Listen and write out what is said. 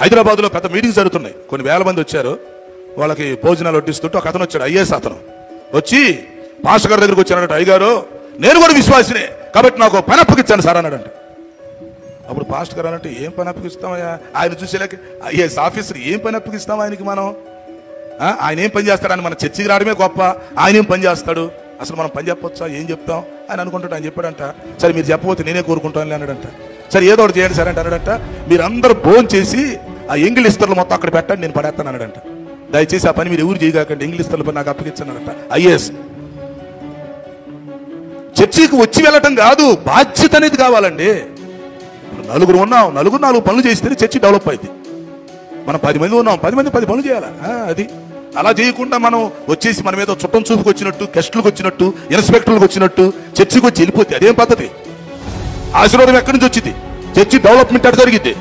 హైదరాబాద్లో పెద్ద మీటింగ్స్ జరుగుతున్నాయి, కొన్ని వేల మంది వచ్చారు. వాళ్ళకి భోజనాలు వడ్డిస్తుంటే ఒక అతను వచ్చాడు, ఐఏఎస్ అతను వచ్చి పాస్టర్ గారి దగ్గరికి వచ్చానంటే, అయ్యగారు నేను కూడా విశ్వాసినే కాబట్టి నాకు పని అప్పగిచ్చాను సార్ అన్నాడంట. అప్పుడు పాస్టర్ గారు అన్నట్టు, ఏం పని అప్పగిస్తామయ్యా? ఆయన చూసేలాక ఐఏఎస్ ఆఫీసర్, ఏం పని అప్పగిస్తాం ఆయనకి మనం? ఆయన ఏం పని చేస్తాడని మన చర్చికి రావడమే గొప్ప, ఆయన ఏం పని చేస్తాడు? అసలు మనం పని చెప్పొచ్చా? ఏం చెప్తాం ఆయన అనుకుంటాడు. ఆయన చెప్పాడంట, సరే మీరు చెప్పకపోతే నేనే కోరుకుంటాను అన్నాడంట. సరే ఏదో ఒకటి చేయండి సరే అంటే అన్నాడంట, మీరు అందరూ భోజనం చేసి ఆ ఎంగిల్ ఇస్తర్లు మొత్తం అక్కడ పెట్టండి, నేను పడేస్తాను అన్నాడంట. దయచేసి ఆ పని మీరు ఎవరు చేయగాకండి, ఎంగిల్ ఇస్తర్ల పని నాకు అప్పగించానంట ఐఏఎస్. చర్చికి వచ్చి వెళ్ళటం కాదు, బాధ్యత అనేది కావాలండి. నలుగురు ఉన్నాం, నలుగురు 4 పనులు చేస్తేనే చర్చి డెవలప్ అయింది. మనం 10 మంది ఉన్నాం, 10 మంది 10 పనులు చేయాలా? అది అలా చేయకుండా మనం వచ్చేసి మనం ఏదో చుట్టం చూపుకి వచ్చినట్టు, గెస్టులకు వచ్చినట్టు, ఇన్స్పెక్టర్లకు వచ్చినట్టు చర్చికి వచ్చి వెళ్ళిపోతే అదేం పద్ధతి? ఆశీర్వాదం ఎక్కడి నుంచి వచ్చింది? చర్చి డెవలప్మెంట్ అటు జరిగితే